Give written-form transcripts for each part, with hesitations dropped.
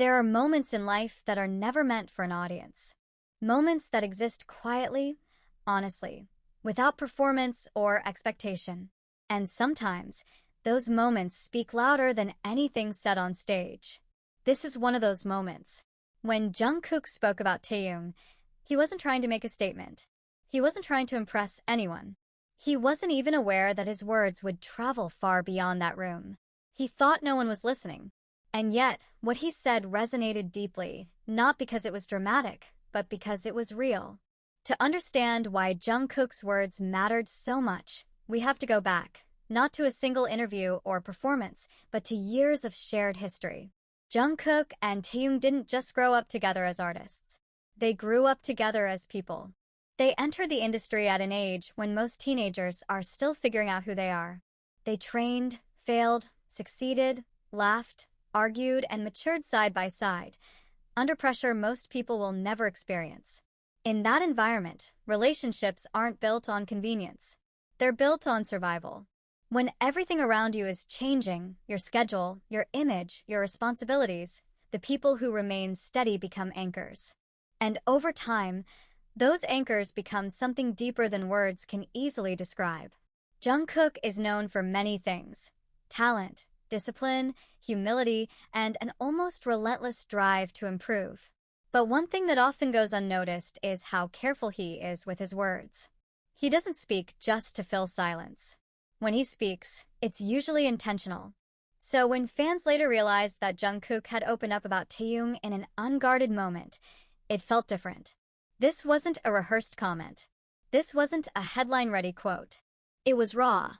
There are moments in life that are never meant for an audience. Moments that exist quietly, honestly, without performance or expectation. And sometimes, those moments speak louder than anything said on stage. This is one of those moments. When Jungkook spoke about Taehyung, he wasn't trying to make a statement. He wasn't trying to impress anyone. He wasn't even aware that his words would travel far beyond that room. He thought no one was listening. And yet, what he said resonated deeply, not because it was dramatic, but because it was real. To understand why Jungkook's words mattered so much, we have to go back, not to a single interview or performance, but to years of shared history. Jungkook and Taehyung didn't just grow up together as artists. They grew up together as people. They entered the industry at an age when most teenagers are still figuring out who they are. They trained, failed, succeeded, laughed, argued, and matured side by side, under pressure most people will never experience. In that environment, relationships aren't built on convenience. They're built on survival. When everything around you is changing, your schedule, your image, your responsibilities, the people who remain steady become anchors. And over time, those anchors become something deeper than words can easily describe. Jungkook is known for many things: talent, discipline, humility, and an almost relentless drive to improve. But one thing that often goes unnoticed is how careful he is with his words. He doesn't speak just to fill silence. When he speaks, it's usually intentional. So when fans later realized that Jungkook had opened up about Taehyung in an unguarded moment, it felt different. This wasn't a rehearsed comment. This wasn't a headline-ready quote. It was raw.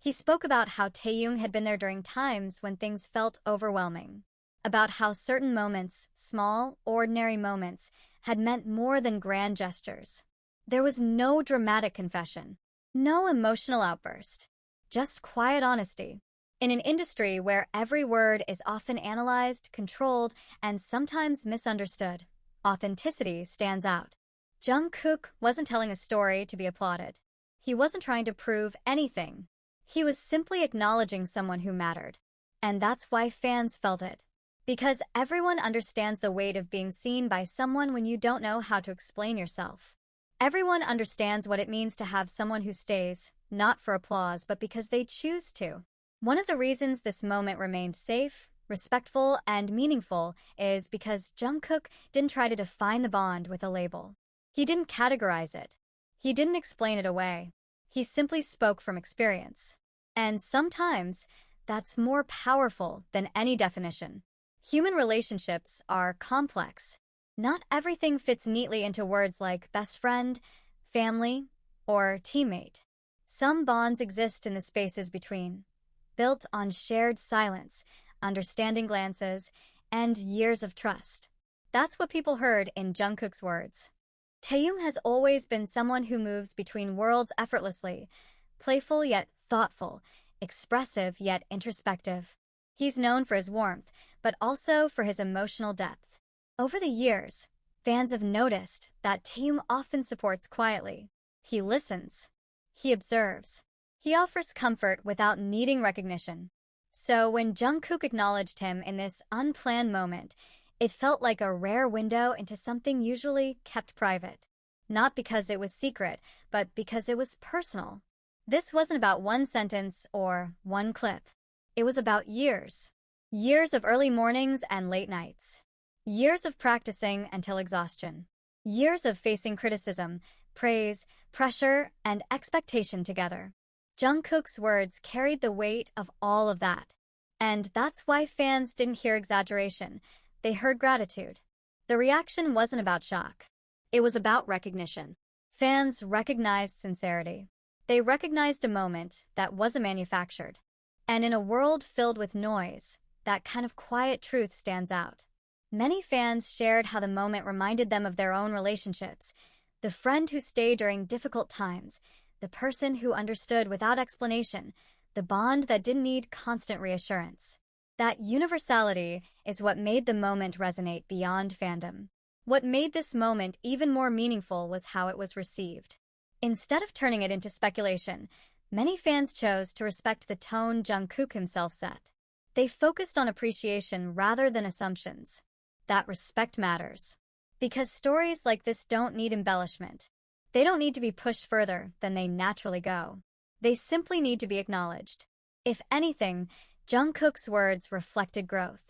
He spoke about how Taehyung had been there during times when things felt overwhelming. About how certain moments, small, ordinary moments, had meant more than grand gestures. There was no dramatic confession, no emotional outburst, just quiet honesty. In an industry where every word is often analyzed, controlled, and sometimes misunderstood, authenticity stands out. Jungkook wasn't telling a story to be applauded. He wasn't trying to prove anything. He was simply acknowledging someone who mattered. And that's why fans felt it. Because everyone understands the weight of being seen by someone when you don't know how to explain yourself. Everyone understands what it means to have someone who stays, not for applause, but because they choose to. One of the reasons this moment remained safe, respectful, and meaningful is because Jungkook didn't try to define the bond with a label. He didn't categorize it. He didn't explain it away. He simply spoke from experience. And sometimes, that's more powerful than any definition. Human relationships are complex. Not everything fits neatly into words like best friend, family, or teammate. Some bonds exist in the spaces between, built on shared silence, understanding glances, and years of trust. That's what people heard in Jungkook's words. Taehyung has always been someone who moves between worlds effortlessly, playful yet thoughtful, expressive yet introspective. He's known for his warmth, but also for his emotional depth. Over the years, fans have noticed that Taehyung often supports quietly. He listens. He observes. He offers comfort without needing recognition. So when Jungkook acknowledged him in this unplanned moment, it felt like a rare window into something usually kept private. Not because it was secret, but because it was personal. This wasn't about one sentence or one clip. It was about years. Years of early mornings and late nights. Years of practicing until exhaustion. Years of facing criticism, praise, pressure, and expectation together. Jungkook's words carried the weight of all of that. And that's why fans didn't hear exaggeration. They heard gratitude. The reaction wasn't about shock. It was about recognition. Fans recognized sincerity. They recognized a moment that wasn't manufactured. And in a world filled with noise, that kind of quiet truth stands out. Many fans shared how the moment reminded them of their own relationships. The friend who stayed during difficult times, the person who understood without explanation, the bond that didn't need constant reassurance. That universality is what made the moment resonate beyond fandom. What made this moment even more meaningful was how it was received. Instead of turning it into speculation, many fans chose to respect the tone Jungkook himself set. They focused on appreciation rather than assumptions. that respect matters. Because stories like this don't need embellishment. They don't need to be pushed further than they naturally go. They simply need to be acknowledged. If anything, Jungkook's words reflected growth.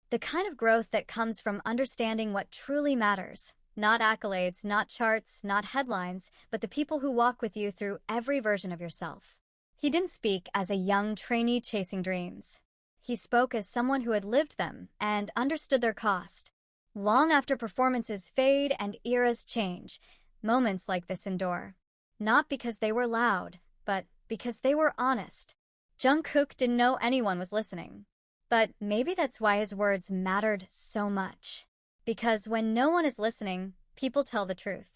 The kind of growth that comes from understanding what truly matters. Not accolades, not charts, not headlines, but the people who walk with you through every version of yourself. He didn't speak as a young trainee chasing dreams. He spoke as someone who had lived them and understood their cost. Long after performances fade and eras change, moments like this endure. Not because they were loud, but because they were honest. Jungkook didn't know anyone was listening. But maybe that's why his words mattered so much. Because when no one is listening, people tell the truth.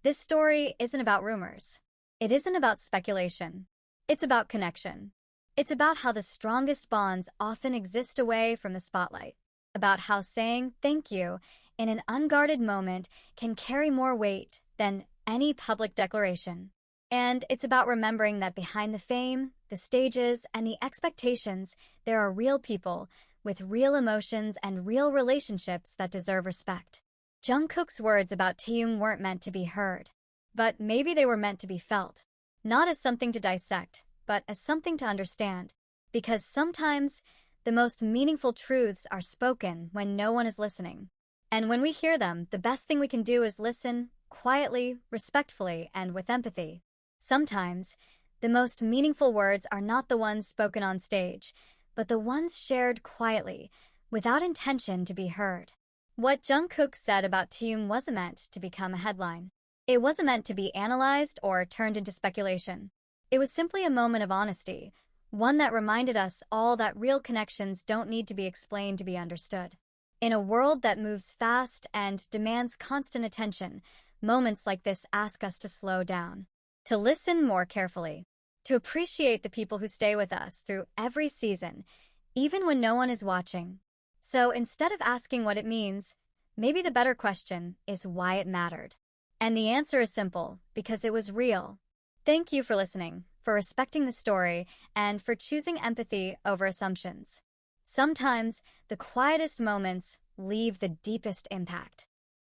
This story isn't about rumors. It isn't about speculation. It's about connection. It's about how the strongest bonds often exist away from the spotlight. About how saying thank you in an unguarded moment can carry more weight than any public declaration. And it's about remembering that behind the fame, the stages, and the expectations, there are real people with real emotions and real relationships that deserve respect. Jungkook's words about Taehyung weren't meant to be heard, but maybe they were meant to be felt. Not as something to dissect, but as something to understand. Because sometimes, the most meaningful truths are spoken when no one is listening. And when we hear them, the best thing we can do is listen quietly, respectfully, and with empathy. Sometimes, the most meaningful words are not the ones spoken on stage, but the ones shared quietly, without intention to be heard. What Jungkook said about Taehyung wasn't meant to become a headline. It wasn't meant to be analyzed or turned into speculation. It was simply a moment of honesty, one that reminded us all that real connections don't need to be explained to be understood. In a world that moves fast and demands constant attention, moments like this ask us to slow down, to listen more carefully, to appreciate the people who stay with us through every season, even when no one is watching. So instead of asking what it means, maybe the better question is why it mattered. And the answer is simple, because it was real. Thank you for listening, for respecting the story, and for choosing empathy over assumptions. Sometimes, the quietest moments leave the deepest impact.